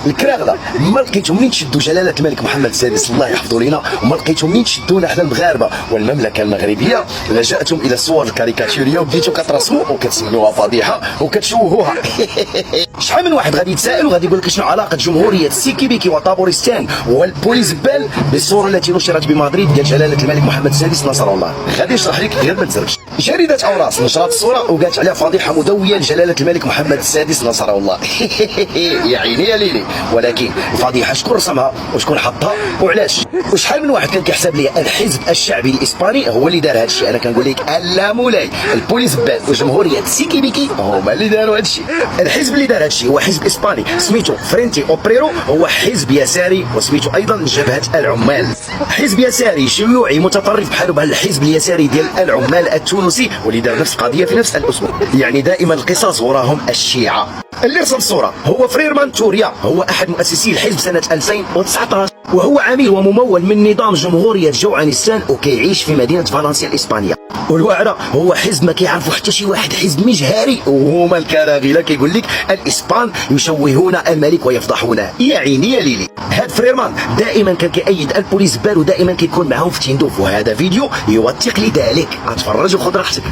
الكراغله ما لقيتهم منين تشدوا جلاله الملك محمد السادس الله يحفظه لينا، وما لقيتهم منين تشدونا حنا المغاربه والمملكه المغربيه، لجأتم الى الصور الكاريكاتيريه وبديتوا كترسموا وكتسميوها فضيحه وكتشوهوها. شحال من واحد غادي يتسائل وغادي يقول لك شنو علاقه جمهوريه سيكيبيكي وطابورستان والبوليزبال بالصوره التي نشرت بمدريد ديال جلاله الملك محمد السادس نصر الله. غادي نشرح لك غير ما تزربش. جريده اوراس نشرت الصوره وقالت عليها فضيحه مدويه لجلاله الملك محمد السادس نصر الله. يا عيني يا ليلي، ولكن الفضيحه شكون رسمها وشكون حطها وعلاش؟ وشحال من واحد كان كيحسب لي الحزب الشعبي الاسباني هو اللي دار هذا الشيء. انا كنقول لك لا مولاي، البوليزبال وجمهوريه سيكيبيكي هما اللي داروا هذا الشيء. الحزب اللي دار هذا الشيء هو حزب اسباني سميتو فرينتي اوبريرو، هو حزب يساري وسميتو ايضا جبهه العمال. حزب يساري شيوعي متطرف بحال الحزب اليساري ديال العمال التونسي واللي دار نفس القضيه في نفس الاسبوع. يعني دائما القصص وراهم الشيعه. اللي رسم الصوره هو فريرمان توريا، هو احد مؤسسي الحزب سنه 2019، وهو عميل وممول من نظام جمهوريه جوعنستان وكيعيش في مدينه فالنسيا الاسبانيه. والوعره هو حزب ما كيعرفوا حتى شي واحد، حزب مجهري، وهما الكراغيله كيقول لك الاسبان يشوهون الملك ويفضحونه. يا عيني يا ليلي. هاد فريرمان دائما كان كيأيد البوليزبال ودائما كيكون معاهم في تيندوف، وهذا فيديو يوثق لذلك. اتفرج وخذ راحتك.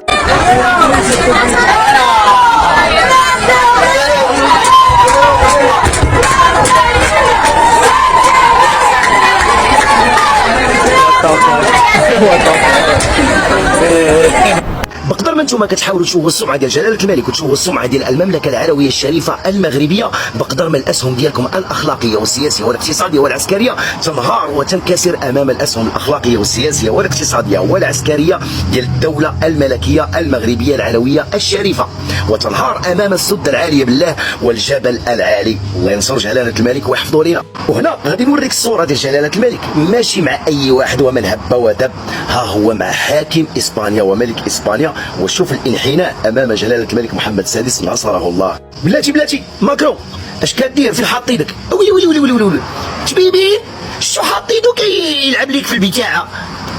بقدر ما انتم كتحاولوا تشوهوا السمعه ديال جلاله الملك وتشوهوا السمعه ديال المملكه العلويه الشريفه المغربيه، بقدر ما الاسهم ديالكم الاخلاقيه والسياسيه والاقتصاديه والعسكريه تنهار وتنكسر امام الاسهم الاخلاقيه والسياسيه والاقتصاديه والعسكريه ديال الدوله الملكيه المغربيه العلويه الشريفه، وتنهار امام السد العاليه بالله والجبل العالي. الله ينصر جلاله الملك ويحفظه لنا. وهنا غادي نوريك الصوره ديال جلاله الملك ماشي مع اي واحد ومن هب ودب، ها هو مع حاكم اسبانيا وملك اسبانيا، وشوف الانحناء امام جلاله الملك محمد السادس نصره الله. بلاتي ماكرون اش كدير فين حاط يدك؟ ويلي ويلي ويلي ويلي ويلي تبيبين شو حاط يدو كيلعب ليك في البتاعه؟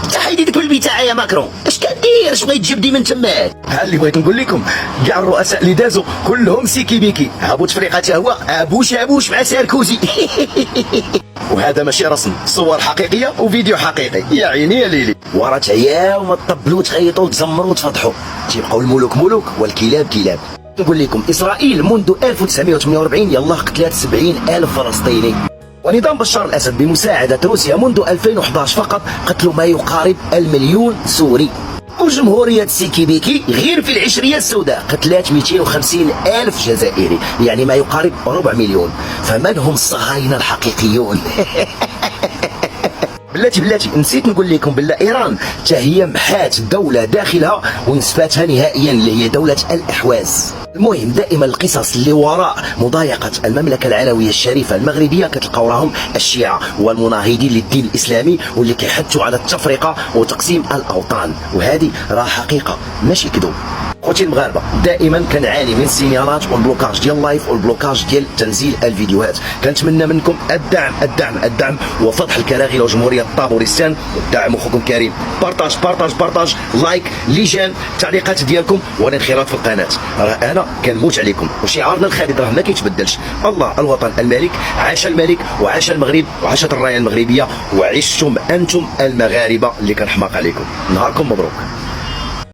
انت حيد يدك من البتاعه يا ماكرون، اش كدير؟ اش بغيت تجيب من تماك؟ ها اللي بغيت نقول لكم كاع الرؤساء اللي دازوا كلهم سيكيبيكي. ها بوتفليقه حتى هو ابوش مع ساركوزي. وهذا ماشي رسم، صور حقيقيه وفيديو حقيقي. يا عيني يا ليلي. ورا تعياو ما تطبلوا تخيطوا تزمروا وتفضحوا، تيبقاو الملوك ملوك والكلاب كلاب. نقول لكم اسرائيل منذ 1948 يلاه قتلات 70,000 فلسطيني، ونظام بشار الاسد بمساعده روسيا منذ 2011 فقط قتلوا ما يقارب 1,000,000 سوري. وجمهورية سيكيبيكي غير في العشرية السوداء قتلات 250,000 جزائري، يعني ما يقارب 4,000,000. فمن هم الصهاينة الحقيقيون؟ بلاتي نسيت نقول لكم بالله ايران حتى هي محات دولة داخلها ونسفاتها نهائيا اللي هي دولة الاحواز. المهم دائما القصص اللي وراء مضايقة المملكة العلوية الشريفة المغربية كتلقاو راهم الشيعة والمناهضين للدين الإسلامي واللي كيحثوا على التفرقة وتقسيم الأوطان، وهذه راه حقيقة ماشي كذوب. خوتي المغاربه دائما كنعاني من السينيالات والبلوكاج ديال اللايف والبلوكاج ديال تنزيل الفيديوهات. كنتمنى منكم الدعم وفتح الكراغيله وجمهوريه طابورستان، والدعم اخوكم كريم. بارطاج لايك لجان التعليقات ديالكم والانخراط في القناه. راه انا كنموت عليكم وشعارنا الخالد راه ما كيتبدلش. الله الوطن الملك، عاش الملك وعاش المغرب وعاشت الرايه المغربيه وعشتم انتم المغاربه اللي كنحماق عليكم. نهاركم مبروك.